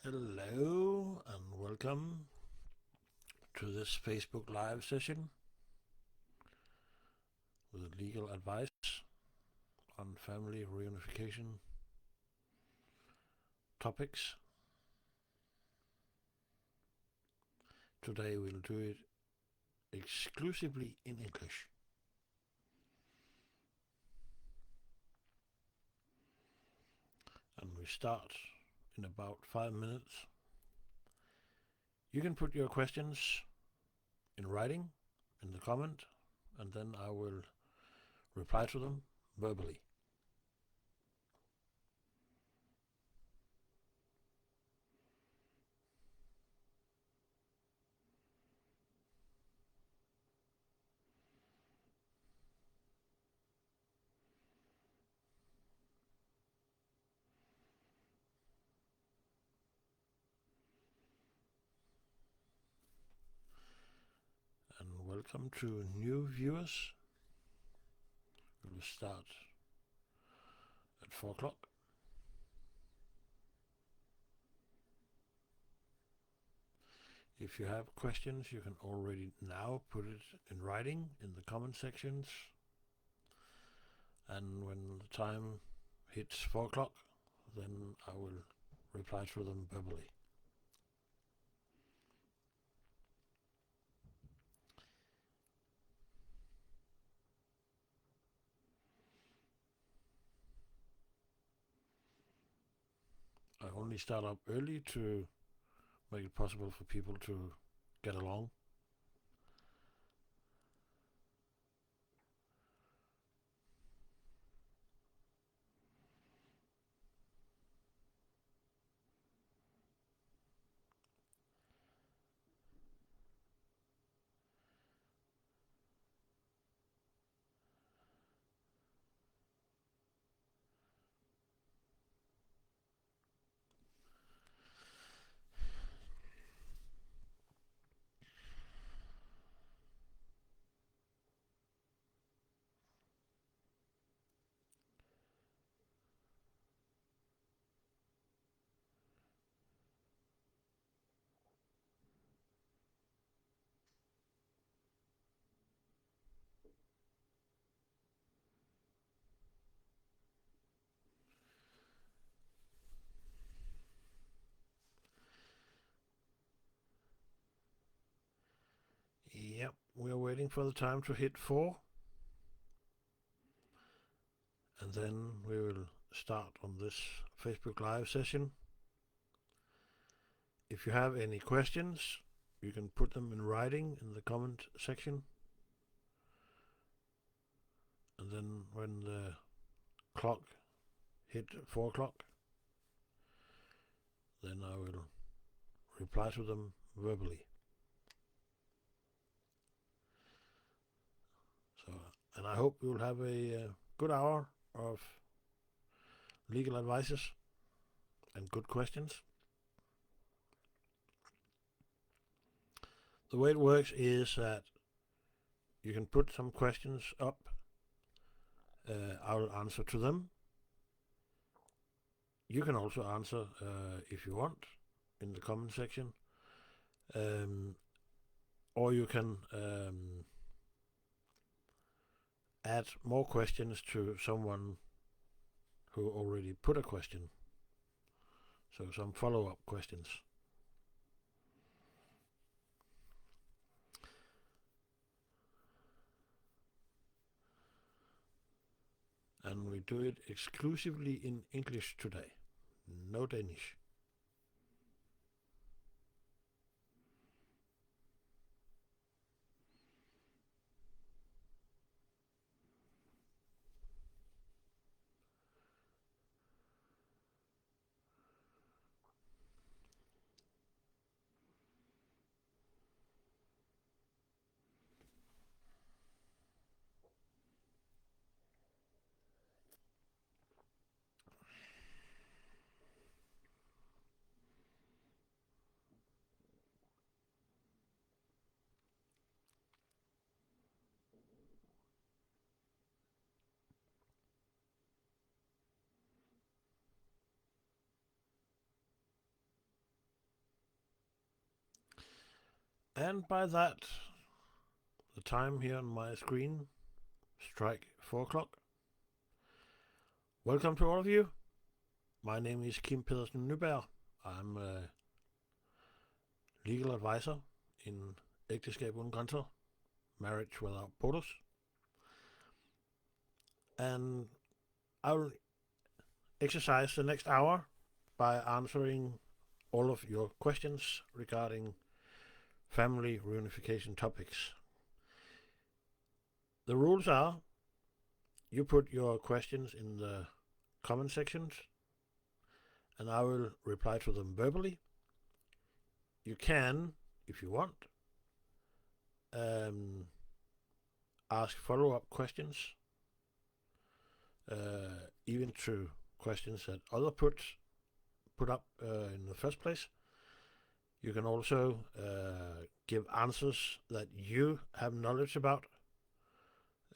Hello and welcome to this Facebook Live session with legal advice on family reunification topics. Today we'll do it exclusively in English. And we start in about 5 minutes. You can put your questions in writing in the comment, and then I will reply to them verbally. And welcome to new viewers. We will start at 4 o'clock. If you have questions, you can already now put it in writing in the comment sections. And when the time hits 4 o'clock, then I will reply to them verbally. I only start up early to make it possible for people to get along. Yep, we're waiting for the time to hit 4. And then we will start on this Facebook Live session. If you have any questions, you can put them in writing in the comment section. And then when the clock hit 4 o'clock, then I will reply to them verbally. So, and I hope you'll have a good hour of legal advices and good questions. The way it works is that you can put some questions up. I will answer to them. You can also answer if you want in the comment section. Or you can add more questions to someone who already put a question. So some follow-up questions. And we do it exclusively in English today. No Danish. And by that, the time here on my screen strike 4 o'clock. Welcome to all of you. My name is Kim Pedersen Nyberg. I'm a legal advisor in Ægteskab Uden Grænser, Marriage Without Borders. And I'll exercise the next hour by answering all of your questions regarding family reunification topics. The rules are, you put your questions in the comment sections and I will reply to them verbally. You can, if you want, ask follow-up questions, even to questions that others put up in the first place. You can also give answers that you have knowledge about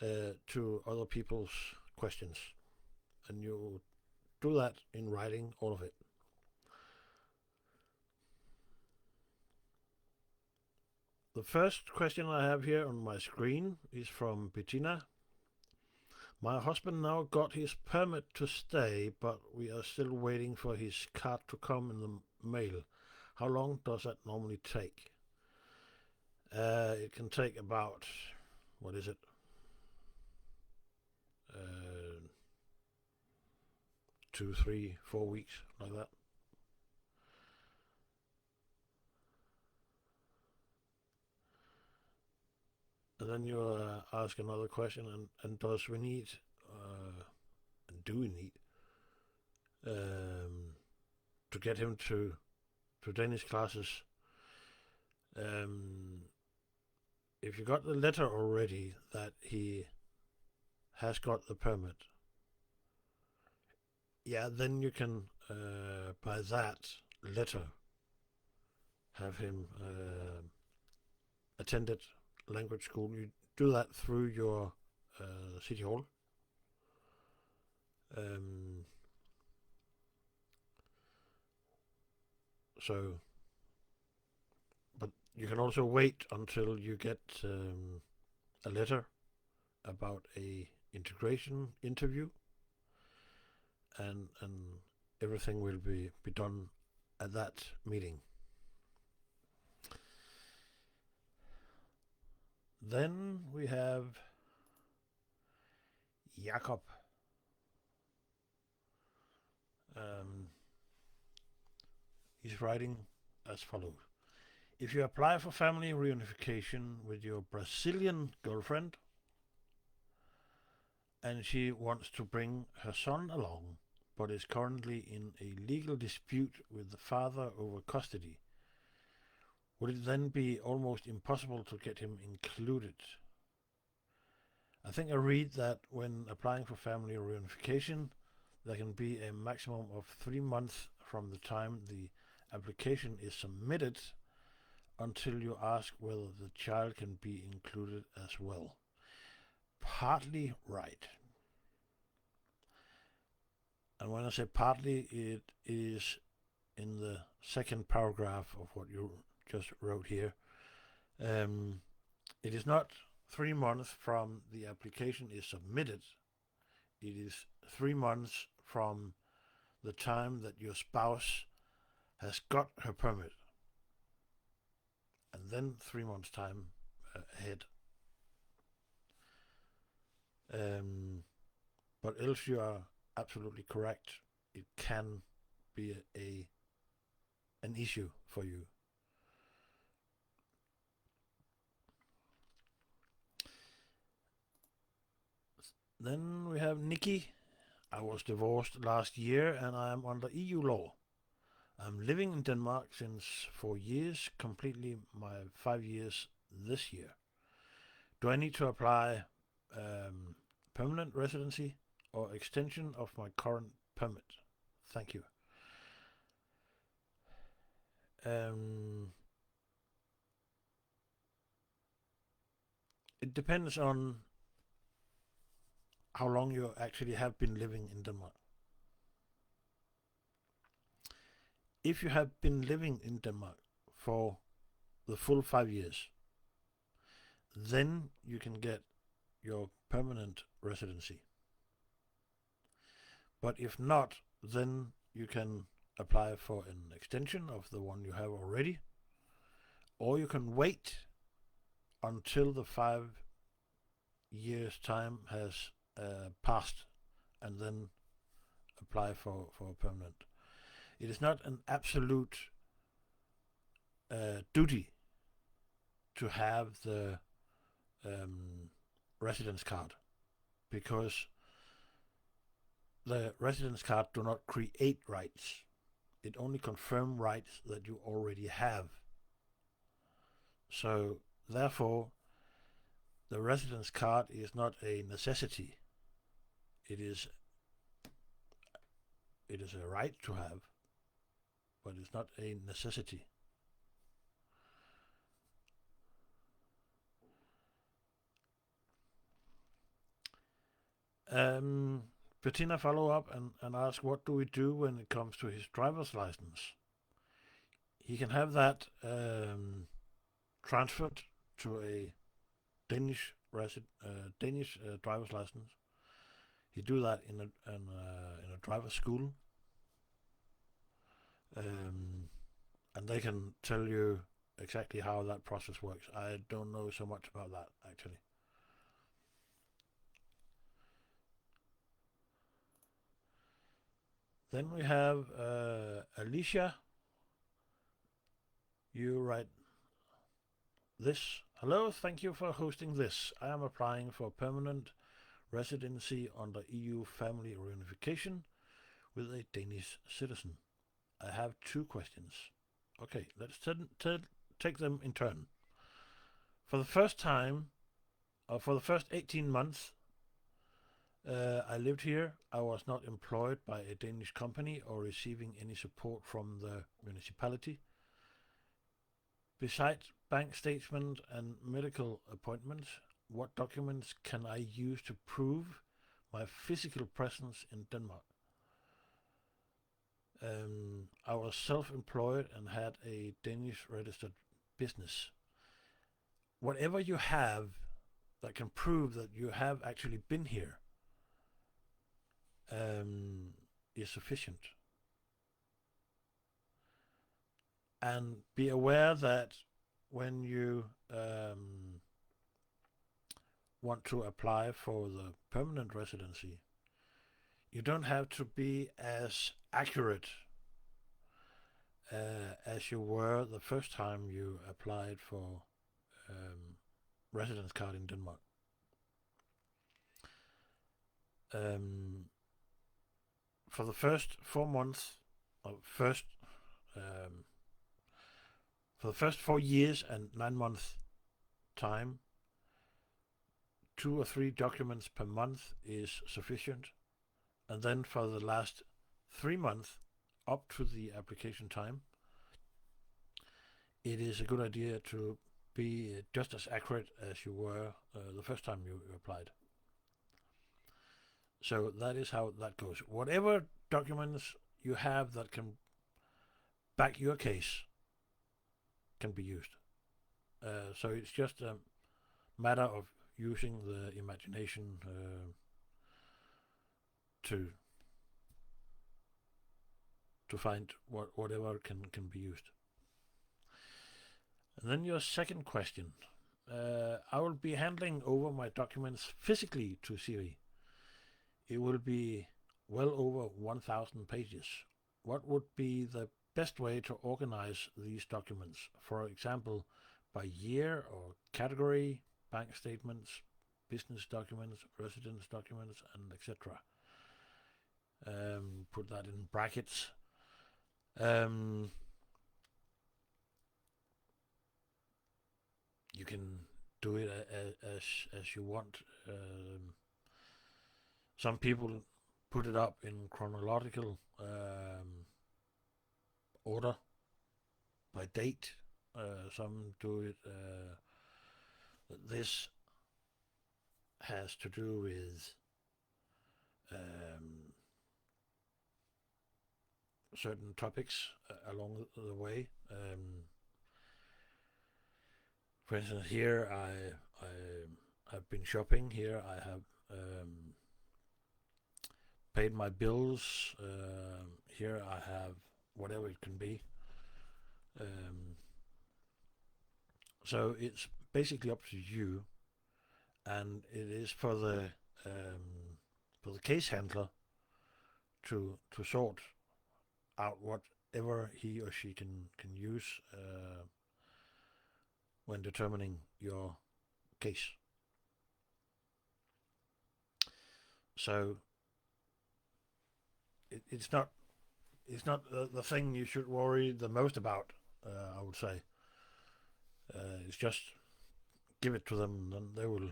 to other people's questions, and you do that in writing, all of it. The first question I have here on my screen is from Bettina. My husband now got his permit to stay, but we are still waiting for his card to come in the mail. How long does that normally take? It can take about, 2, 3, 4 weeks, like that. And then you ask another question, and does we need, and do we need, to get him to Danish classes? If you got the letter already that he has got the permit, yeah, then you can, by that letter, have him attended language school. You do that through your city hall. But you can also wait until you get a letter about a integration interview, and everything will be done at that meeting. Then we have Jakob. He's writing as follows. If you apply for family reunification with your Brazilian girlfriend and she wants to bring her son along, but is currently in a legal dispute with the father over custody, would it then be almost impossible to get him included? I think I read that when applying for family reunification, there can be a maximum of 3 months from the time the application is submitted until you ask whether the child can be included as well. Partly right. And when I say partly, it is in the second paragraph of what you just wrote here. It is not 3 months from the application is submitted. It is 3 months from the time that your spouse has got her permit, and then 3 months time ahead. But else you are absolutely correct. It can be an issue for you. Then we have Nikki. I was divorced last year and I am under EU law. I'm living in Denmark since 4 years, completely my 5 years this year. Do I need to apply permanent residency or extension of my current permit? Thank you. It depends on how long you actually have been living in Denmark. If you have been living in Denmark for the full 5 years, then you can get your permanent residency. But if not, then you can apply for an extension of the one you have already, or you can wait until the 5 years time has passed and then apply for permanent. It is not an absolute duty to have the residence card, because the residence card do not create rights. It only confirms rights that you already have. So therefore, the residence card is not a necessity. It is a right to have, but it's not a necessity. Bettina follow up and ask, what do we do when it comes to his driver's license? He can have that transferred to a Danish driver's license. He do that in a driver's school, and they can tell you exactly how that process works. I don't know so much about that, actually. Then we have Alicia. You write this. Hello, thank you for hosting this. I am applying for permanent residency under EU family reunification with a Danish citizen. I have 2 questions. Okay, let's take them in turn. For the first 18 months I lived here, I was not employed by a Danish company or receiving any support from the municipality. Besides bank statement and medical appointments, what documents can I use to prove my physical presence in Denmark? I was self-employed and had a Danish registered business. Whatever you have that can prove that you have actually been here is sufficient. And be aware that when you want to apply for the permanent residency, you don't have to be as accurate as you were the first time you applied for residence card in Denmark. For the first 4 months, for the first 4 years and 9 months time, 2 or 3 documents per month is sufficient. And then for the last 3 months up to the application time, it is a good idea to be just as accurate as you were the first time you applied. So that is how that goes. Whatever documents you have that can back your case can be used. So it's just a matter of using the imagination to find whatever can be used. And then your second question. I will be handing over my documents physically to Siri. It will be well over 1,000 pages. What would be the best way to organize these documents? For example, by year or category, bank statements, business documents, residence documents, and etc. Put that in brackets. You can do it as you want. Some people put it up in chronological order by date. Some do it. This has to do with certain topics along the way. For instance, here I have been shopping. Here I have paid my bills. Here I have whatever it can be. So it's basically up to you, and it is for the case handler to sort out whatever he or she can use when determining your case. So it's not the thing you should worry the most about. I would say it's just give it to them, and they will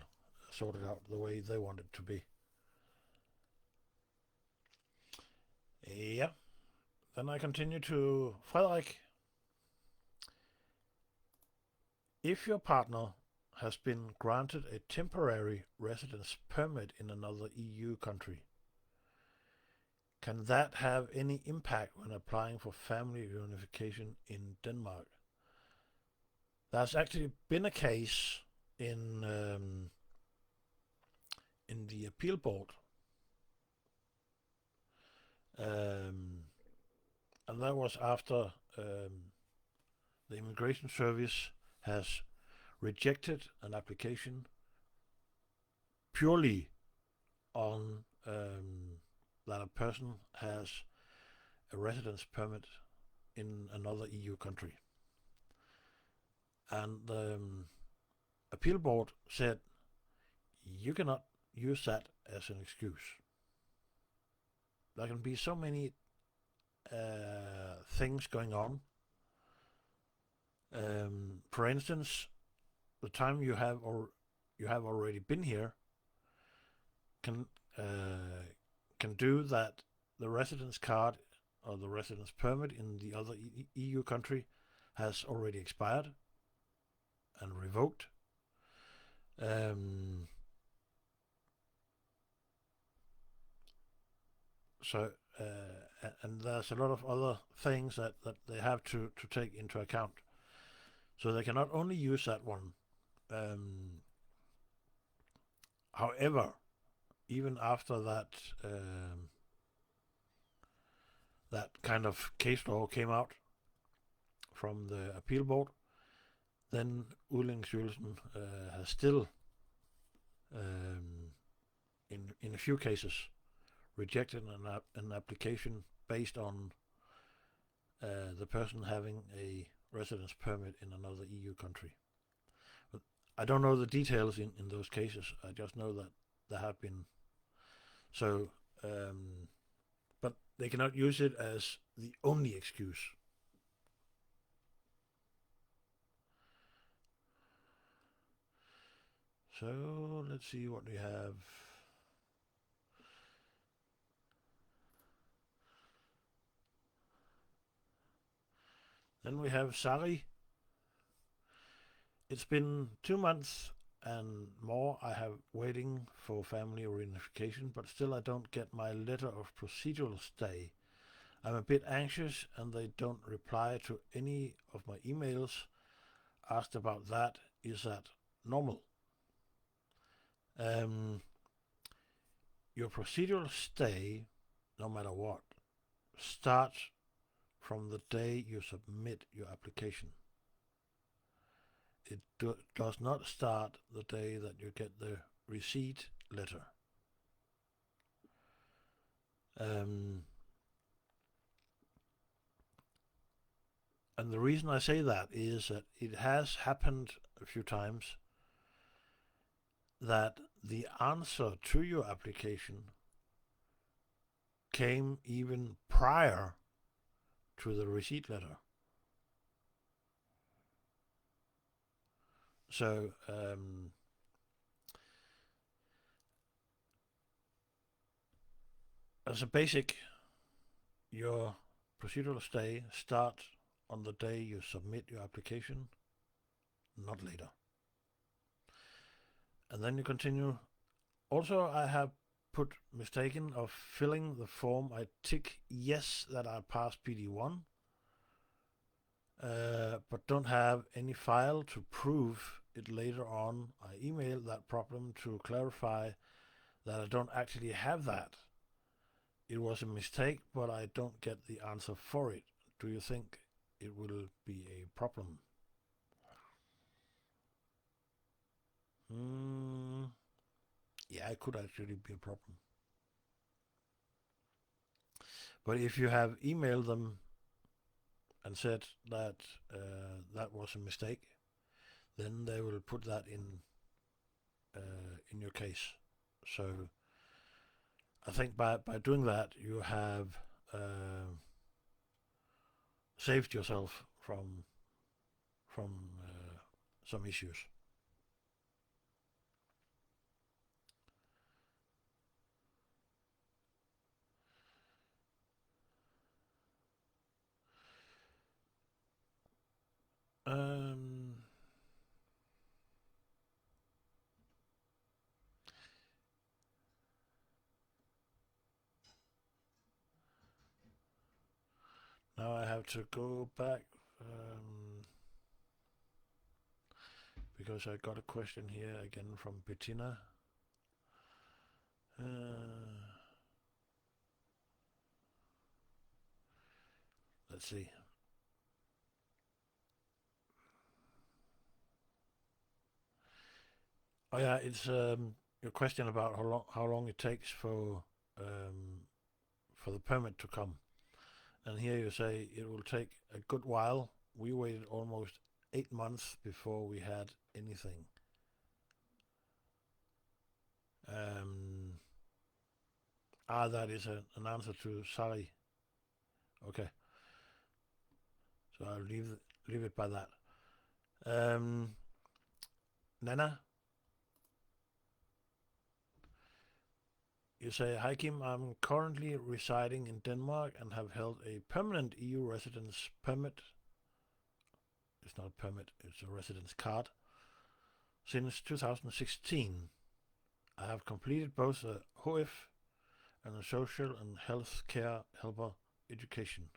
sort it out the way they want it to be. Yeah. Then I continue to Frederik. If your partner has been granted a temporary residence permit in another EU country, can that have any impact when applying for family reunification in Denmark? There's actually been a case in the appeal board, and that was after the immigration service has rejected an application purely on that a person has a residence permit in another EU country. And the appeal board said you cannot use that as an excuse. There can be so many things going on. For instance, the time you have already been here can do that the residence card or the residence permit in the other EU country has already expired and revoked. And there's a lot of other things that they have to take into account. So they can not only use that one. However, even after that that kind of case law came out from the appeal board, then Udlændingestyrelsen has still, in a few cases, rejected an application based on the person having a residence permit in another EU country. But I don't know the details in those cases. I just know that there have been. So, but they cannot use it as the only excuse. So let's see what we have. Then we have Sari. It's been 2 months and more I have waiting for family reunification, but still I don't get my letter of procedural stay. I'm a bit anxious and they don't reply to any of my emails. Asked about that. Is that normal? Your procedural stay, no matter what, starts from the day you submit your application. It does not start the day that you get the receipt letter. And the reason I say that is that it has happened a few times that the answer to your application came even prior to the receipt letter. So as a basic, your procedural stay starts on the day you submit your application, not later. And then you continue. Also, I have put mistaken of filling the form. I tick yes that I passed PD1, but don't have any file to prove it later on. I emailed that problem to clarify that I don't actually have that. It was a mistake, but I don't get the answer for it. Do you think it will be a problem? Yeah, it could actually be a problem. But if you have emailed them and said that that was a mistake, then they will put that in your case. So I think by doing that, you have saved yourself from some issues. Now I have to go back because I got a question here again from Bettina. Let's see. Oh yeah, it's your question about how long it takes for the permit to come. And here you say it will take a good while. We waited almost 8 months before we had anything. That is an answer to Sally. Okay, so I'll leave it by that. Nana, you say, hi Kim, I'm currently residing in Denmark and have held a permanent EU residence permit. It's not a permit, it's a residence card. Since 2016, I have completed both a HF and a social and health care helper education.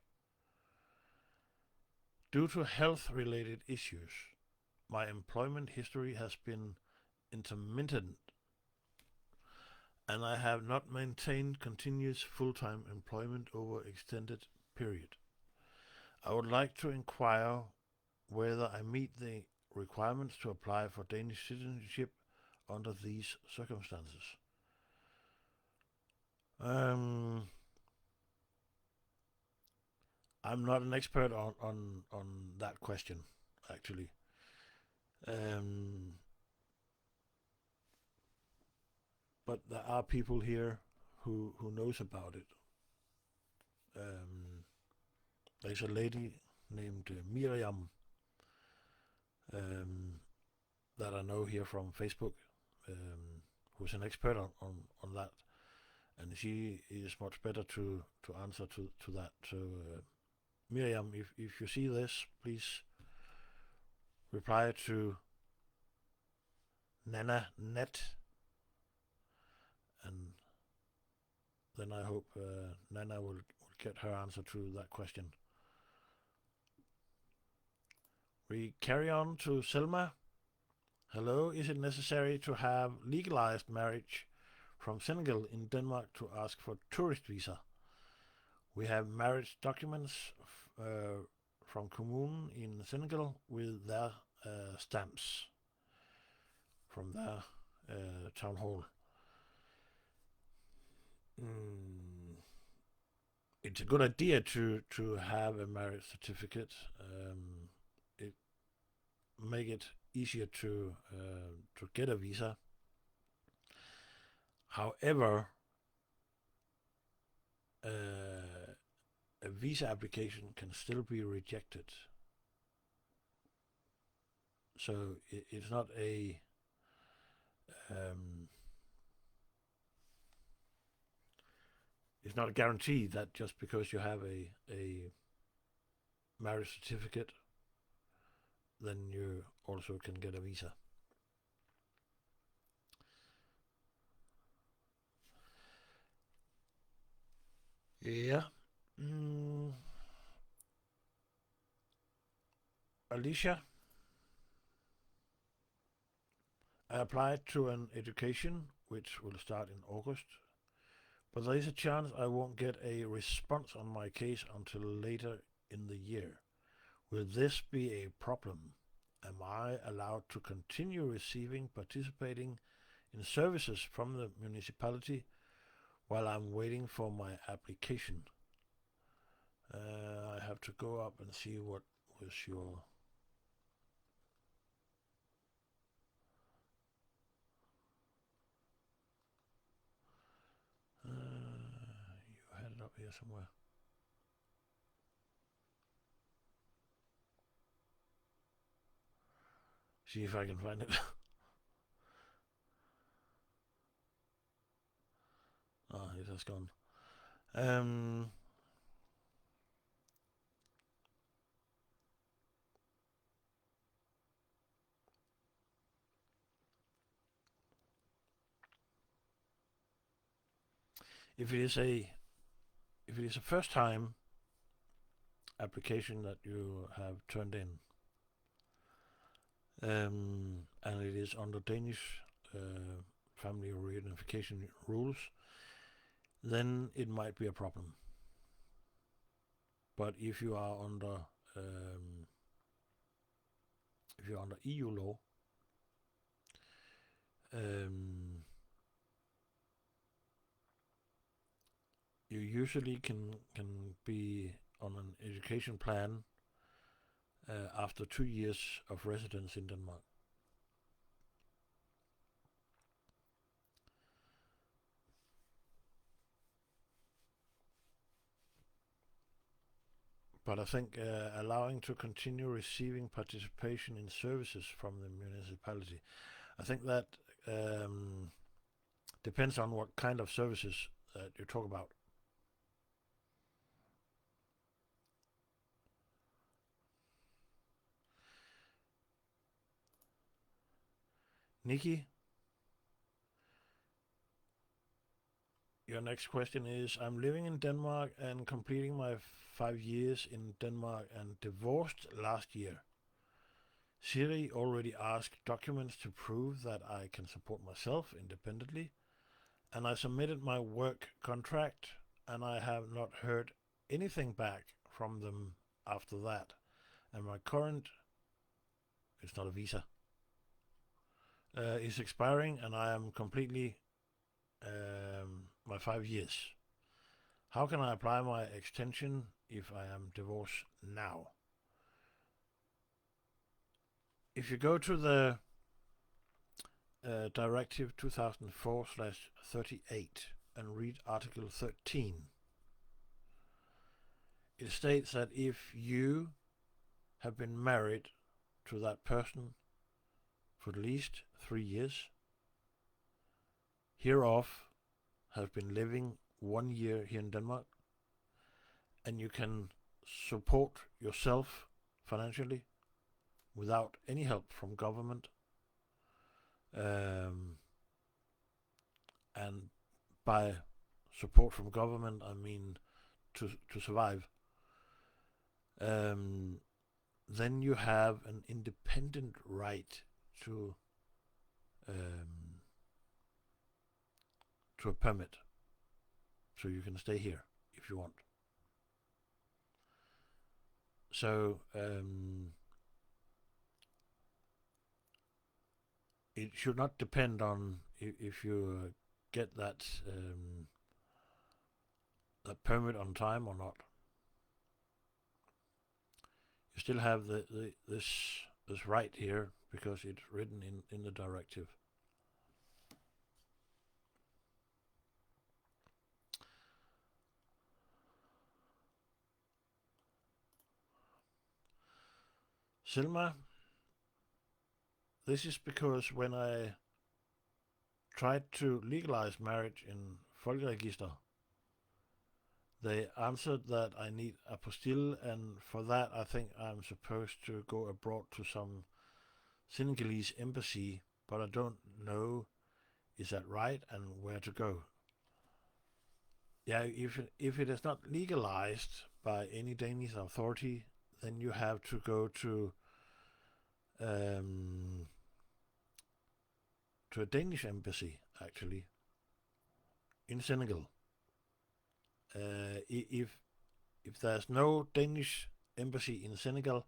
Due to health-related issues, my employment history has been intermittent, and I have not maintained continuous full-time employment over extended period. I would like to inquire whether I meet the requirements to apply for Danish citizenship under these circumstances. I'm not an expert on that question, actually. But there are people here who knows about it. There's a lady named Miriam that I know here from Facebook, who's an expert on that, and she is much better to answer to that. So Miriam, if you see this, please reply to Nana Net, and then I hope Nana will get her answer to that question. We carry on to Selma. Hello, is it necessary to have legalized marriage from Senegal in Denmark to ask for tourist visa? We have marriage documents from Kommunen in Senegal with their stamps from their town hall. It's a good idea to have a marriage certificate. It make it easier to get a visa. However, a visa application can still be rejected. So it's not a it's not a guarantee that just because you have a marriage certificate, then you also can get a visa. Yeah. Alicia? I applied to an education which will start in August, but there is a chance I won't get a response on my case until later in the year. Will this be a problem? Am I allowed to continue participating in services from the municipality while I'm waiting for my application? I have to go up and see what was your... you had it up here somewhere. See if I can find it. Oh, it has gone. If it is a first time application that you have turned in, and it is under Danish family reunification rules, then it might be a problem. But if you are under EU law, you usually can be on an education plan after 2 years of residence in Denmark. But I think allowing to continue receiving participation in services from the municipality, I think that depends on what kind of services that you talk about. Nikki, your next question is, I'm living in Denmark and completing my 5 years in Denmark and divorced last year. Siri already asked documents to prove that I can support myself independently, and I submitted my work contract, and I have not heard anything back from them after that. And my current, it's not a visa, is expiring, and I am completely my 5 years. How can I apply my extension if I am divorced now? If you go to the Directive 2004/38 and read Article 13, it states that if you have been married to that person for at least 3 years, hereof have been living 1 year here in Denmark, and you can support yourself financially without any help from government, and by support from government I mean to survive, then you have an independent right to a permit, so you can stay here if you want. So it should not depend on if you get that permit on time or not. You still have this right here because it's written in the directive. Selma, this is because when I tried to legalize marriage in Folkeregister, they answered that I need apostille, and for that I think I'm supposed to go abroad to some Senegalese embassy, but I don't know, is that right, and where to go. Yeah, if it is not legalized by any Danish authority, then you have to go to to a Danish embassy, actually, in Senegal. If there's no Danish embassy in Senegal,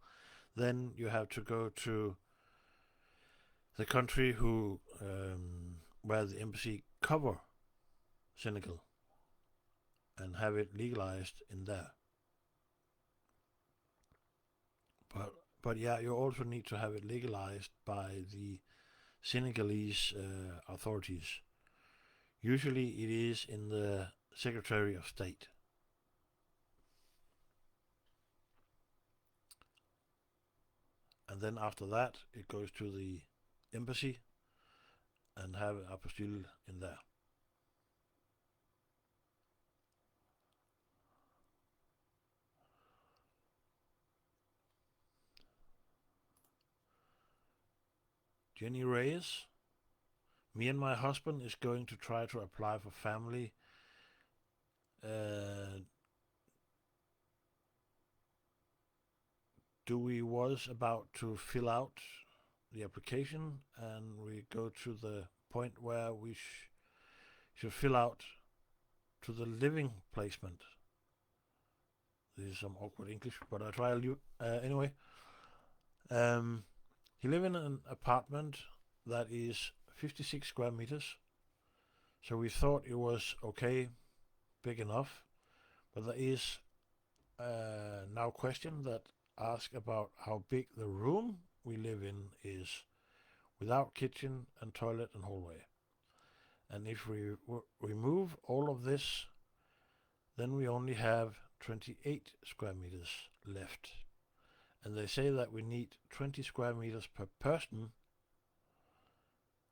then you have to go to the country where the embassy cover Senegal and have it legalized in there. But yeah, you also need to have it legalized by the Senegalese authorities. Usually it is in the Secretary of State. And then after that, it goes to the embassy and have apostille in there. Jenny Reyes, me and my husband is going to try to apply for family. We was about to fill out the application, and we go to the point where we should fill out to the living placement. This is some awkward English, but I try anyway. He lives in an apartment that is 56 square meters, so we thought it was okay, big enough, but there is now question that ask about how big the room we live in is, without kitchen and toilet and hallway. And if we remove all of this, then we only have 28 square meters left. And they say that we need 20 square meters per person,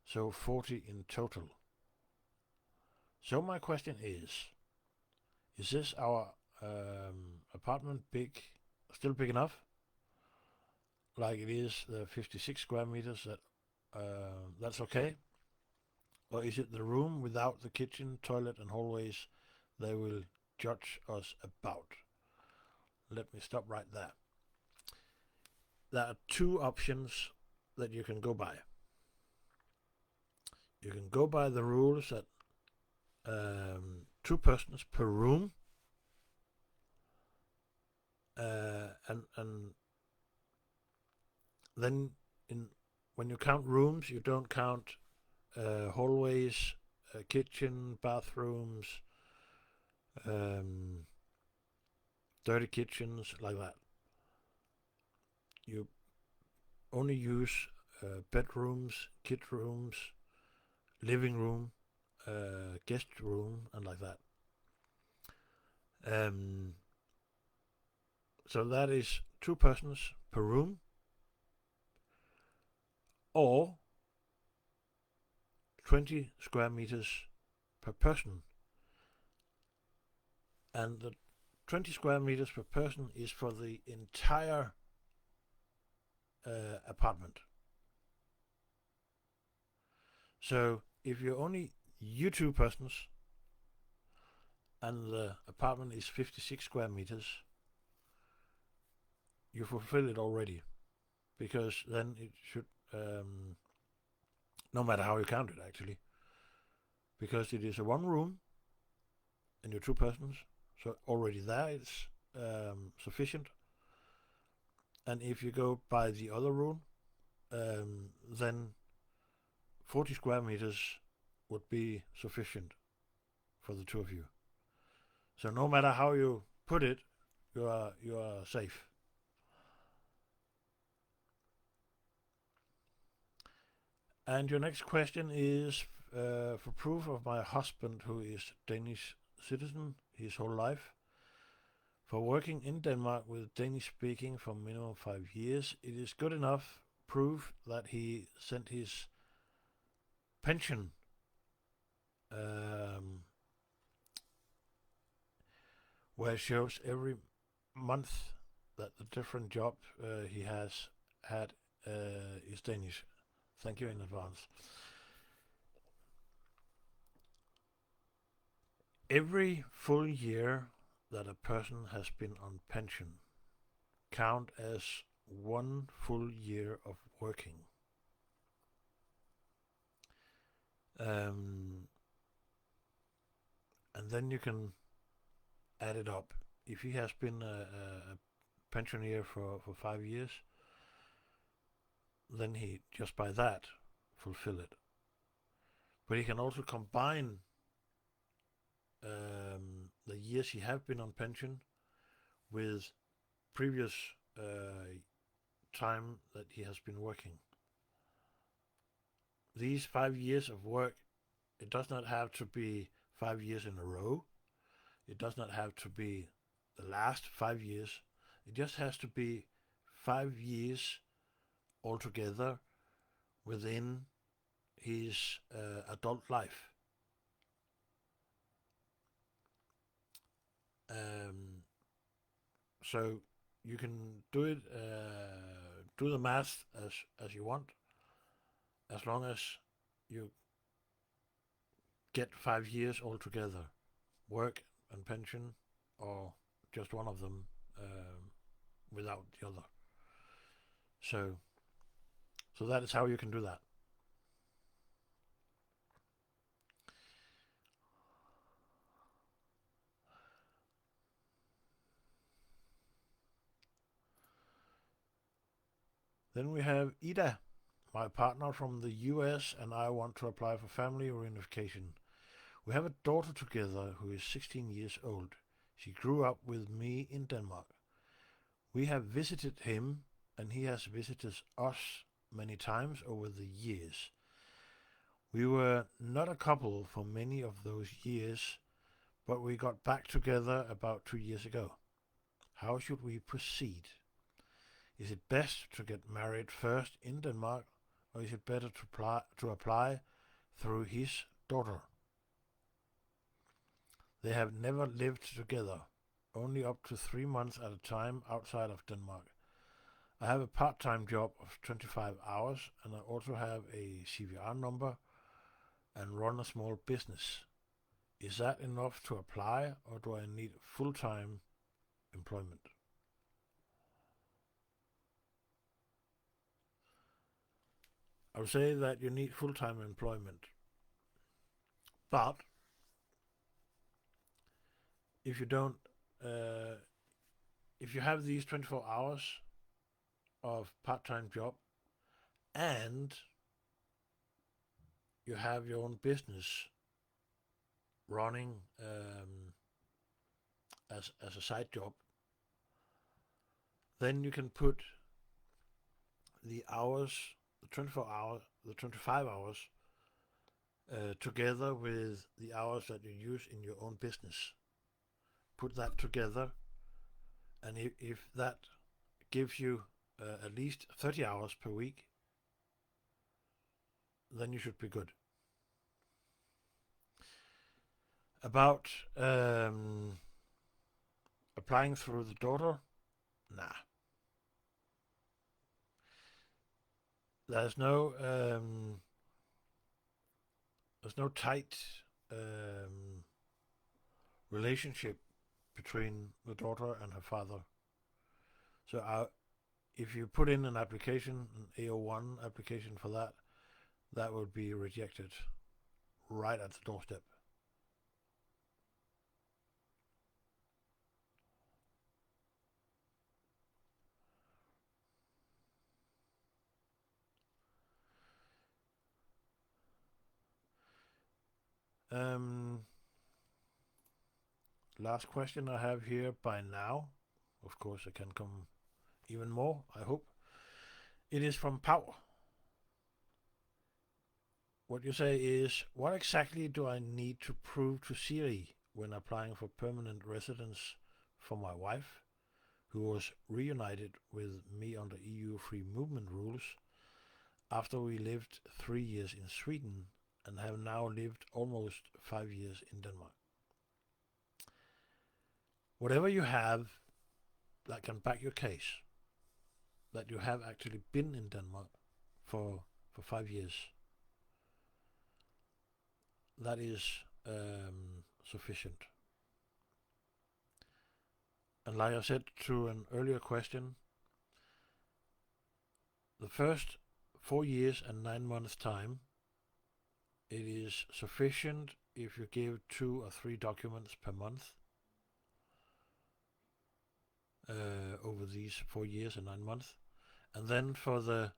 so 40 in total. So my question is this our apartment still big enough? Like it is the 56 square meters that's okay? Or is it the room without the kitchen, toilet and hallways they will judge us about? Let me stop right there. There are two options that you can go by. You can go by the rules that 2 persons per room, and then when you count rooms, you don't count hallways, kitchen, bathrooms, dirty kitchens, like that. You only use bedrooms, kid rooms, living room, guest room, and like that. So that is 2 persons per room, or 20 square meters per person. And the 20 square meters per person is for the entire apartment. So if you're only you 2 persons and the apartment is 56 square meters, you fulfill it already, because then it should, no matter how you count it actually, because it is a 1 room and you're 2 persons, so already there it's sufficient. And if you go by the other rule, then 40 square meters would be sufficient for the 2 of you. So no matter how you put it, you are safe. And your next question is for proof of my husband, who is Danish citizen his whole life, for working in Denmark with Danish speaking for minimum 5 years. It is good enough proof that he sent his pension where it shows every month that the different job he has had is Danish. Thank you in advance. Every full year that a person has been on pension count as 1 full year of working. And then you can add it up. If he has been a pensioner for 5 years, then he just by that fulfill it. But he can also combine the years he have been on pension with previous time that he has been working. These 5 years of work, it does not have to be 5 years in a row. It does not have to be the last 5 years. It just has to be 5 years altogether within his adult life. So you can do it, do the math as you want, as long as you get 5 years altogether, work and pension, or just one of them without the other. So that is how you can do that. Then we have Ida. My partner from the US and I want to apply for family reunification. We have a daughter together who is 16 years old. She grew up with me in Denmark. We have visited him and he has visited us many times over the years. We were not a couple for many of those years, but we got back together about 2 years ago. How should we proceed? Is it best to get married first in Denmark, or is it better to apply through his daughter? They have never lived together, only up to 3 months at a time outside of Denmark. I have a part-time job of 25 hours and I also have a CVR number and run a small business. Is that enough to apply, or do I need full-time employment? I would say that you need full-time employment, but if you don't, if you have these 24 hours of part-time job and you have your own business running as a side job, then you can put the hours, the 24 hours, the 25 hours together with the hours that you use in your own business. Put that together, and if that gives you at least 30 hours per week, then you should be good. About applying through the daughter, nah. There's no tight relationship between the daughter and her father. So if you put in an application, an AO1 application for that, that would be rejected right at the doorstep. Last question I have here by now. Of course, it can come even more, I hope. It is from Pau. What you say is, what exactly do I need to prove to Siri when applying for permanent residence for my wife, who was reunited with me under EU free movement rules after we lived 3 years in Sweden and have now lived almost 5 years in Denmark? Whatever you have that can back your case, that you have actually been in Denmark for 5 years, that is sufficient. And like I said to an earlier question, the first 4 years and 9 months time it is sufficient if you give 2 or 3 documents per month over these 4 years and 9 months. And then for the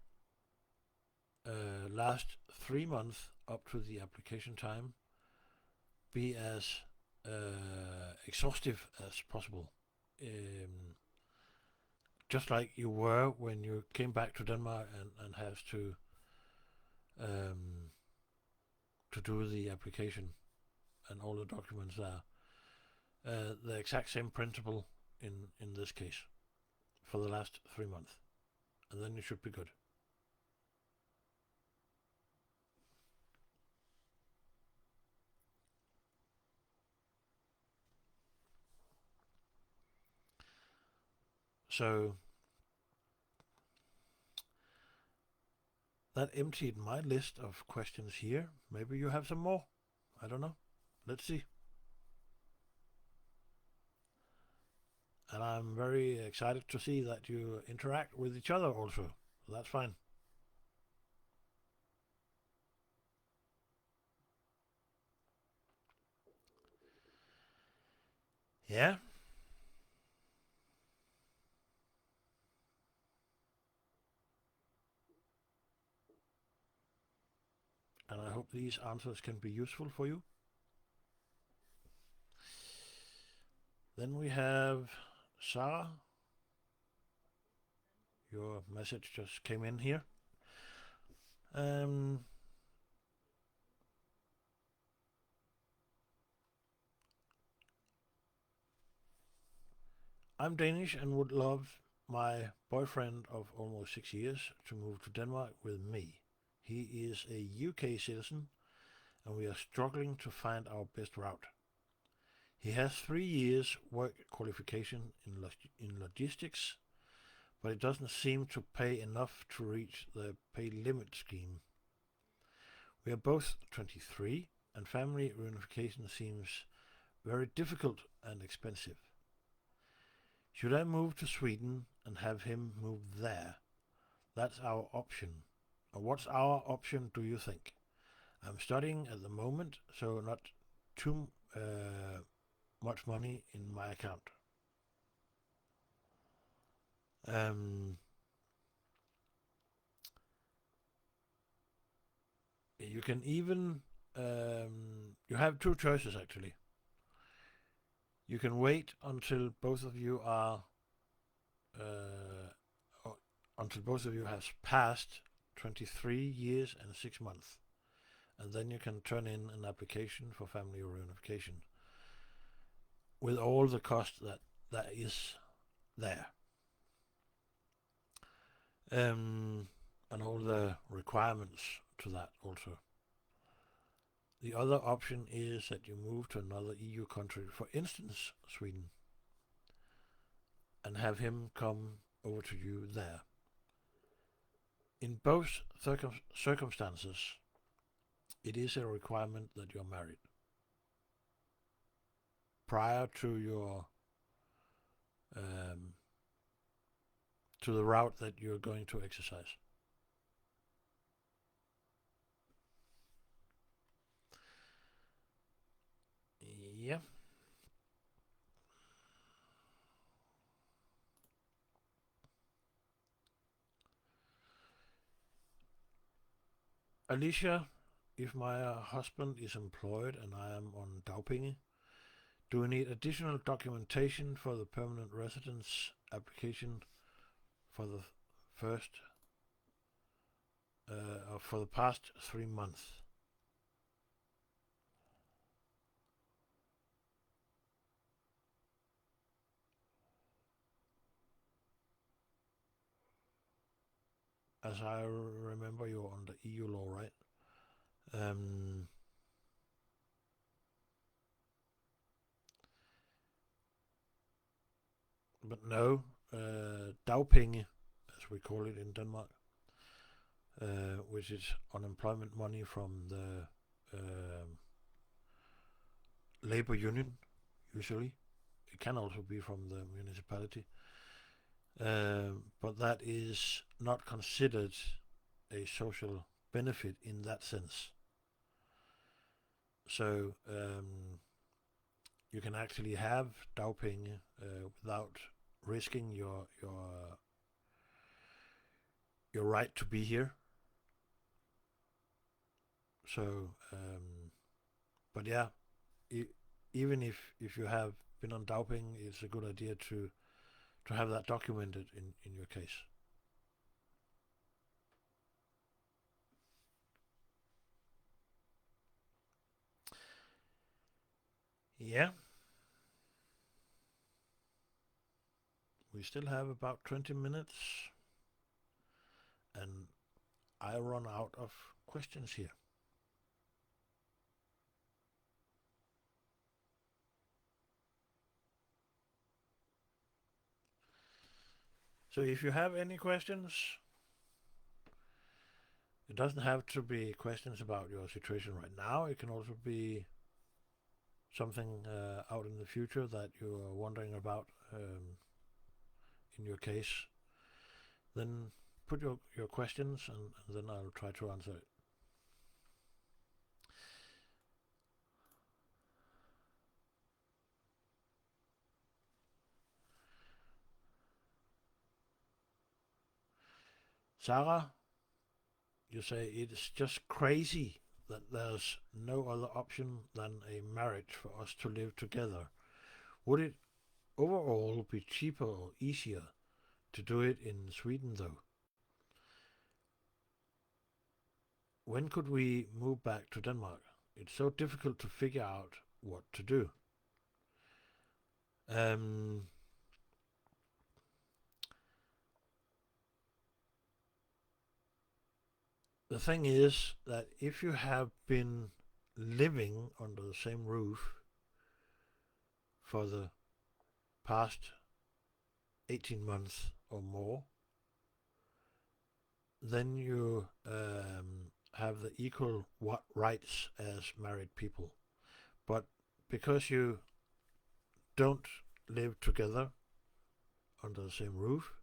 last 3 months up to the application time, be as exhaustive as possible. Just like you were when you came back to Denmark and have to do the application and all the documents there. The exact same principle in this case for the last 3 months. And then you should be good. So that emptied my list of questions here. Maybe you have some more. I don't know. Let's see. And I'm very excited to see that you interact with each other also. That's fine. Yeah. And I hope these answers can be useful for you. Then we have Sarah. Your message just came in here. I'm Danish and would love my boyfriend of almost 6 years to move to Denmark with me. He is a UK citizen and we are struggling to find our best route. He has 3 years work qualification in logistics, but it doesn't seem to pay enough to reach the pay limit scheme. We are both 23 and family reunification seems very difficult and expensive. Should I move to Sweden and have him move there? That's our option. Or what's our option, do you think? I'm studying at the moment, so not too much money in my account. You can even, you have 2 choices actually. You can wait until both of you are, until both of you has passed 23 years and 6 months. And then you can turn in an application for family reunification with all the cost that is there. And all the requirements to that also. The other option is that you move to another EU country, for instance Sweden, and have him come over to you there. In both circumstances, it is a requirement that you're married prior to your to the route that you're going to exercise. Yeah. Alicia, if my husband is employed and I am on dagpenge, do we need additional documentation for the permanent residence application for the for the past 3 months? As I remember, you're under EU law, right? But no, dagpenge, as we call it in Denmark, which is unemployment money from the labor union, usually. It can also be from the municipality. But that is not considered a social benefit in that sense. So you can actually have dagpenge without risking your right to be here. So, but yeah, even if you have been on dagpenge, it's a good idea to have that documented in your case. Yeah, we still have about 20 minutes, and I run out of questions here. So if you have any questions, it doesn't have to be questions about your situation right now. It can also be something out in the future that you are wondering about in your case. Then put your questions, and then I'll try to answer it. Sarah, you say it's just crazy that there's no other option than a marriage for us to live together. Would it overall be cheaper or easier to do it in Sweden, though? When could we move back to Denmark? It's so difficult to figure out what to do. Um, the thing is that if you have been living under the same roof for the past 18 months or more, then you have the equal rights as married people. But because you don't live together under the same roof,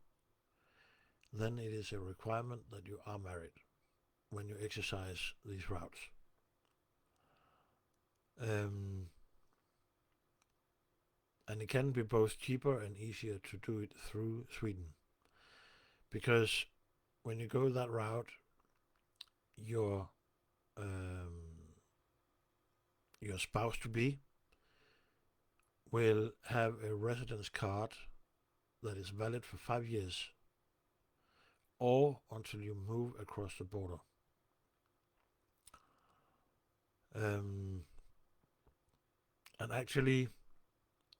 then it is a requirement that you are married when you exercise these routes. And it can be both cheaper and easier to do it through Sweden. Because when you go that route, your spouse to be will have a residence card that is valid for 5 years, or until you move across the border. And actually,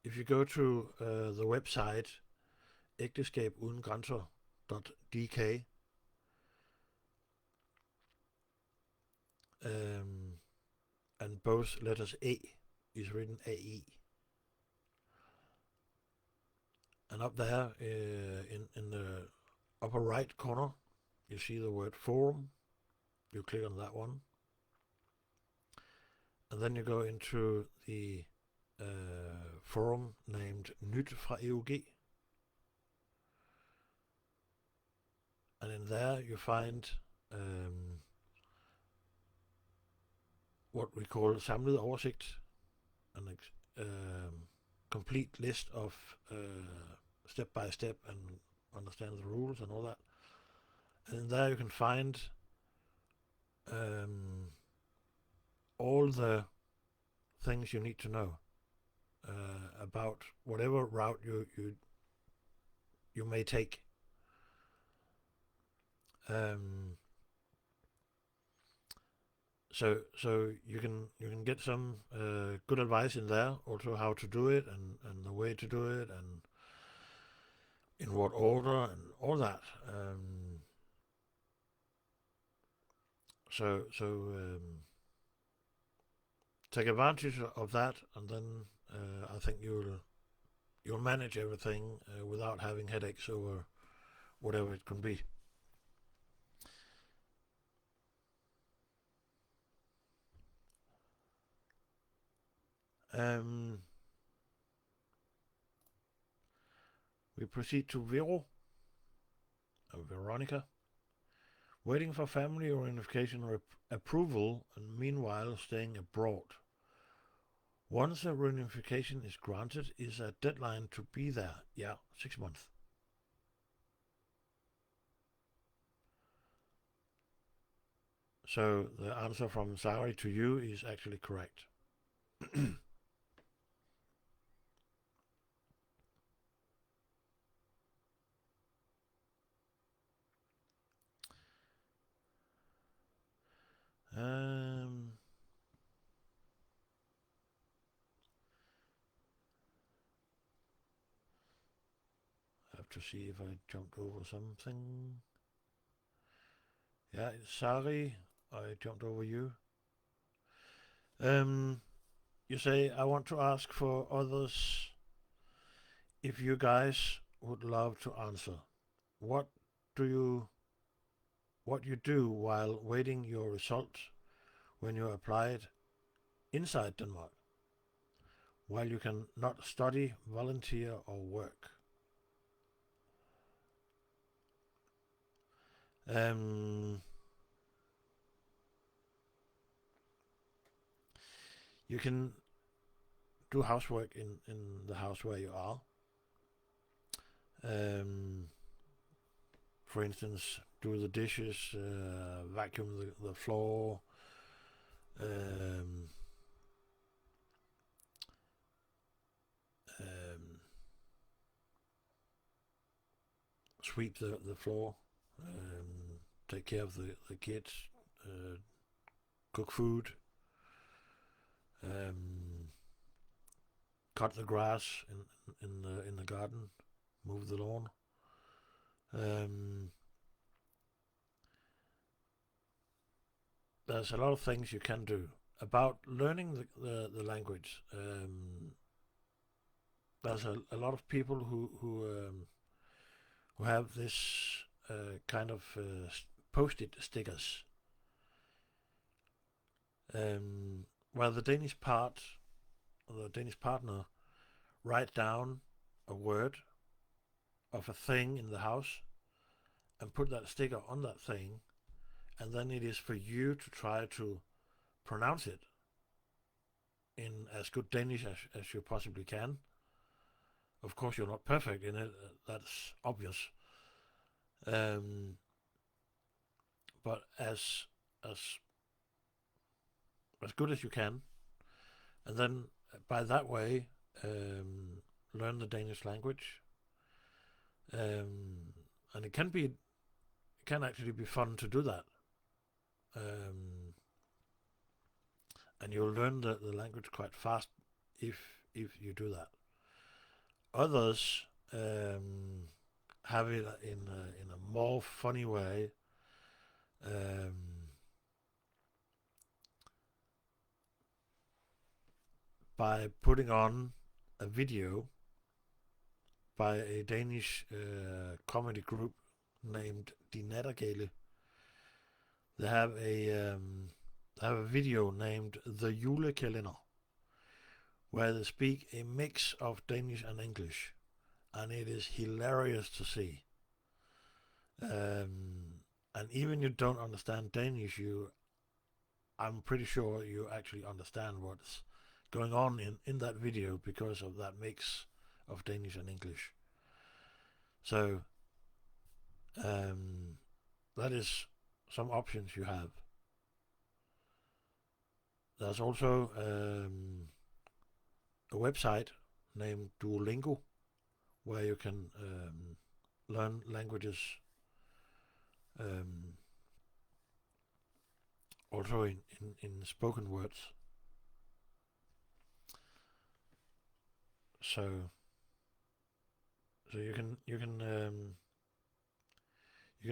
if you go to the website Ægteskab Uden Grænser.dk, and both letters A is written AE. And up there in the upper right corner, you see the word forum. You click on that one. And then you go into the forum named Nyt fra EUG. And in there you find what we call samlet oversigt, an complete list of step by step and understand the rules and all that. And in there you can find all the things you need to know about whatever route you may take. So you can get some good advice in there, also how to do it and the way to do it and in what order and all that. So take advantage of that, and then I think you'll manage everything without having headaches over whatever it can be. We proceed to Veronica. Waiting for family or unification or approval, and meanwhile staying abroad. Once a reunification is granted, is a deadline to be there? Yeah, 6 months. So the answer from Sari to you is actually correct. um, I have to see if I jumped over something. Yeah, Sari, I jumped over you. You say, I want to ask for others if you guys would love to answer. What do you what you do while waiting your results when you applied inside Denmark, while you can not study, volunteer or work? You can do housework in the house where you are. For instance, do the dishes, vacuum the floor, um, sweep the floor, take care of the kids, cook food, cut the grass in the garden, move the lawn. There's a lot of things you can do. About learning the language, there's a lot of people who have this kind of post-it stickers, where the Danish partner write down a word of a thing in the house and put that sticker on that thing, and then it is for you to try to pronounce it in as good Danish as you possibly can. Of course, you're not perfect in it, that's obvious. But as good as you can, and then by that way learn the Danish language. And it can actually be fun to do that. And you'll learn the language quite fast if you do that. Others have it in a more funny way. By putting on a video by a Danish comedy group named Die Nattergale. They have a video named The Julekalender, where they speak a mix of Danish and English, and it is hilarious to see. And even you don't understand Danish, I'm pretty sure you actually understand what's going on in that video because of that mix of Danish and English. So that is some options you have. There's also a website named Duolingo where you can learn languages also in spoken words. So you can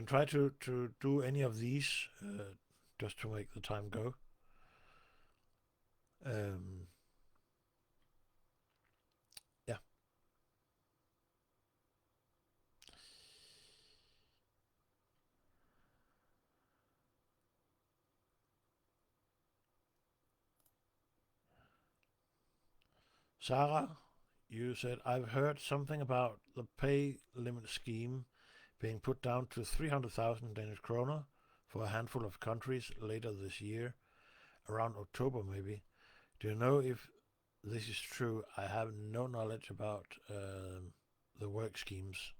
try to do any of these just to make the time go. Yeah. Sarah, you said, I've heard something about the pay limit scheme being put down to 300,000 Danish kroner for a handful of countries later this year, around October maybe. Do you know if this is true. I have no knowledge about the work schemes,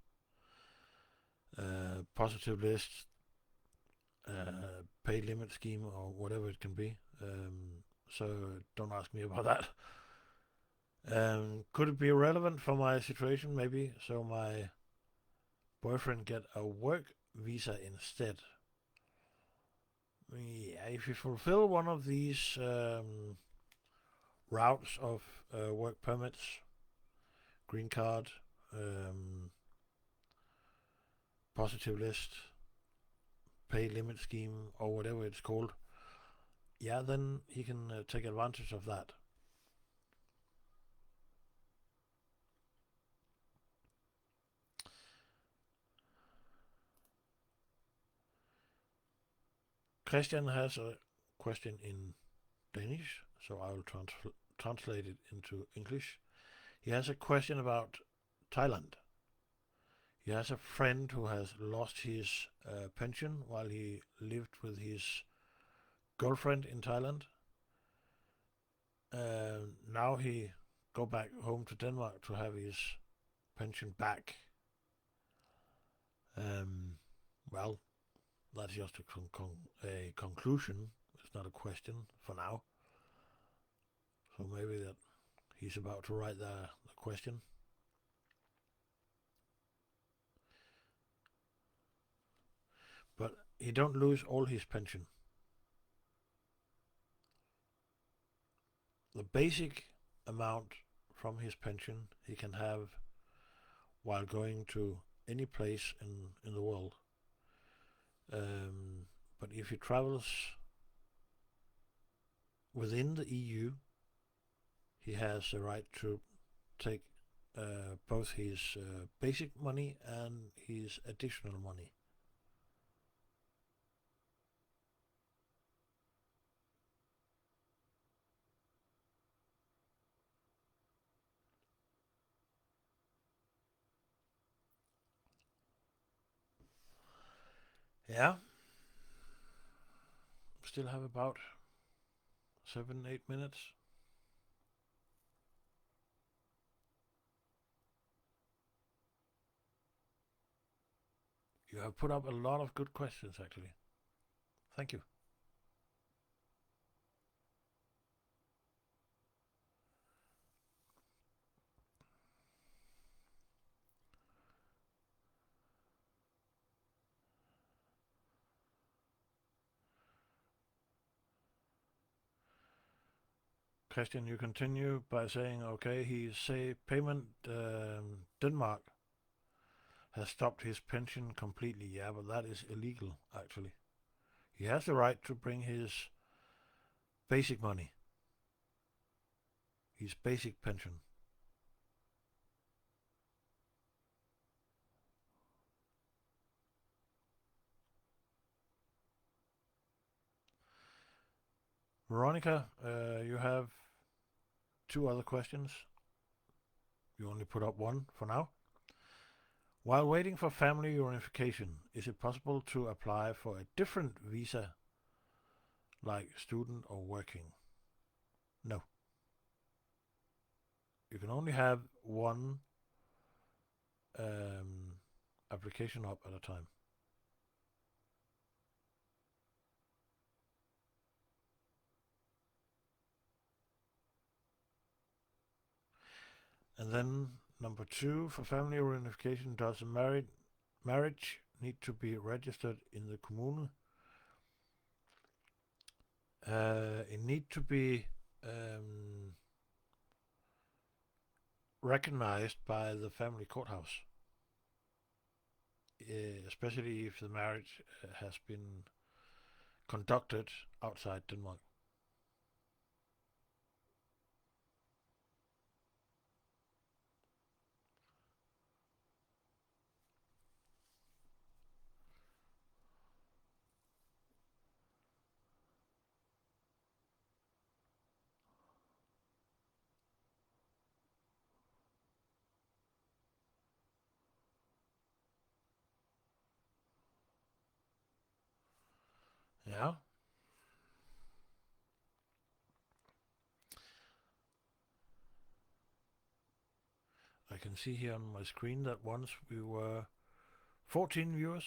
positive list, pay limit scheme, or whatever it can be. So don't ask me about that. Could it be relevant for my situation? Maybe. So my boyfriend get a work visa instead. Yeah, if you fulfill one of these routes of work permits, green card, positive list, pay limit scheme, or whatever it's called, yeah, then he can take advantage of that. Christian has a question in Danish, so I will translate it into English. He has a question about Thailand. He has a friend who has lost his pension while he lived with his girlfriend in Thailand. Now he go back home to Denmark to have his pension back. Well, that's just a conclusion. It's not a question for now. So maybe that he's about to write the question. But he don't lose all his pension. The basic amount from his pension he can have while going to any place in the world. But if he travels within the EU, he has the right to take both his basic money and his additional money. Yeah. Still have about 7-8 minutes. You have put up a lot of good questions, actually. Thank you. Christian, you continue by saying, okay, he say payment Denmark has stopped his pension completely. Yeah, but that is illegal, actually. He has the right to bring his basic money, his basic pension. Veronica, you have two other questions. You only put up one for now. While waiting for family reunification, is it possible to apply for a different visa, like student or working? No. You can only have one application up at a time. And then number two, for family reunification, does a marriage need to be registered in the commune? It need to be recognized by the family courthouse, especially if the marriage has been conducted outside Denmark. Yeah. can see here on my screen that once we were 14 viewers,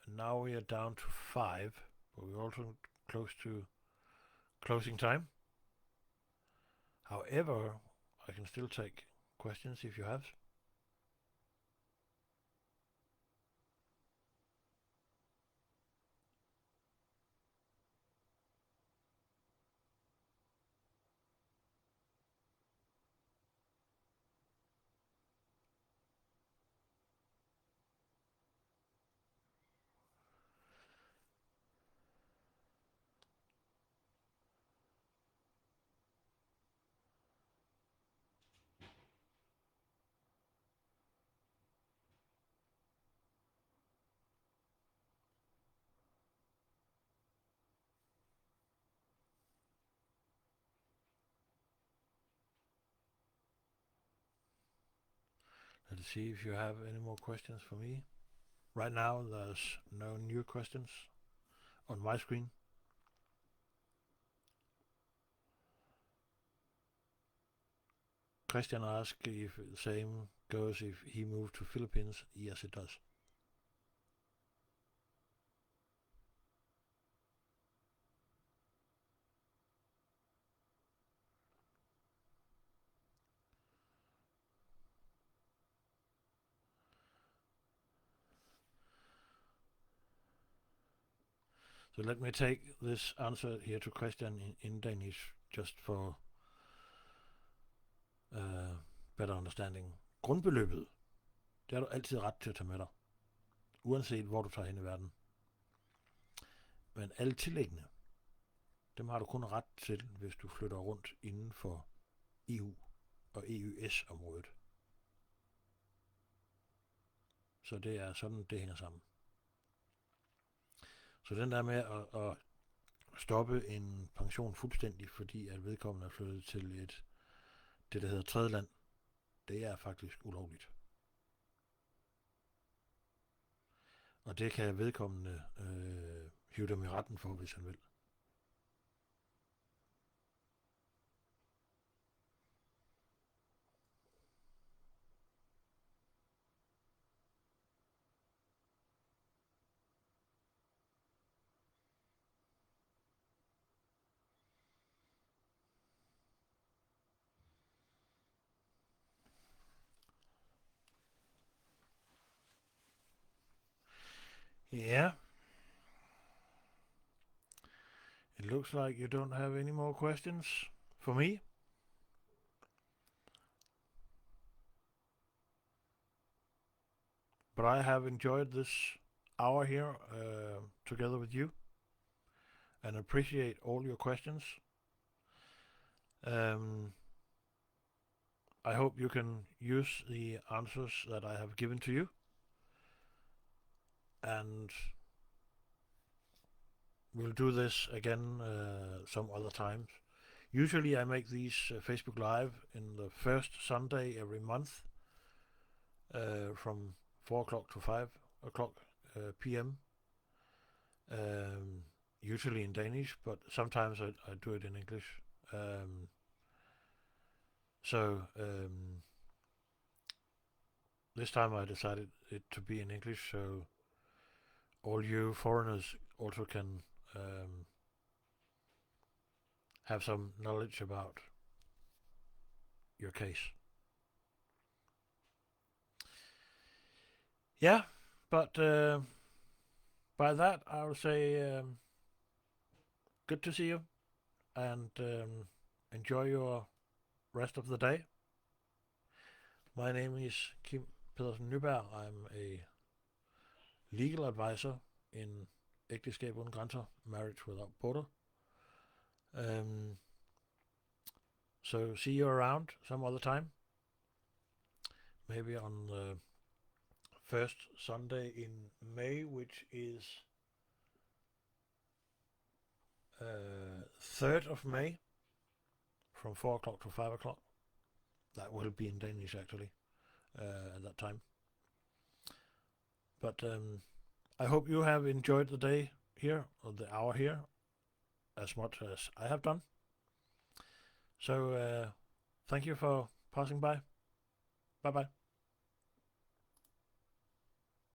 and now we are down to 5, but we're also close to closing time. However, I can still take questions if you have. Let's see if you have any more questions for me. Right now, there's no new questions on my screen. Christian asked if the same goes if he moved to Philippines. Yes, it does. So let me take this answer here to Christian in Danish, just for better understanding. Grundbeløbet, det har du altid ret til at tage med dig, uanset hvor du tager hen i verden. Men alle tillæggene, dem har du kun ret til, hvis du flytter rundt inden for EU og EØS-området. Så det er sådan, det hænger sammen. Så den der med at stoppe en pension fuldstændig, fordi at vedkommende er flyttet til det der hedder tredje land, det er faktisk ulovligt. Og det kan vedkommende hive dem i retten for, hvis han vil. Yeah. It looks like you don't have any more questions for me. But I have enjoyed this hour here together with you and appreciate all your questions. I hope you can use the answers that I have given to you. And we'll do this again some other times. Usually I make these Facebook Live in the first Sunday every month from 4 o'clock to 5 o'clock p.m. Usually in Danish, but sometimes I do it in English. This time I decided it to be in English, so all you foreigners also can have some knowledge about your case. Yeah, but by that I'll say good to see you, and enjoy your rest of the day. My name is Kim Pedersen Nyberg. I'm a legal advisor in Ægteskab Uden Grænser, Marriage Without Border. So see you around some other time. Maybe on the first Sunday in May, which is 3rd of May, from 4 o'clock to 5 o'clock. That will be in Danish, actually, at that time. But I hope you have enjoyed the day here, or the hour here, as much as I have done. So thank you for passing by. Bye-bye.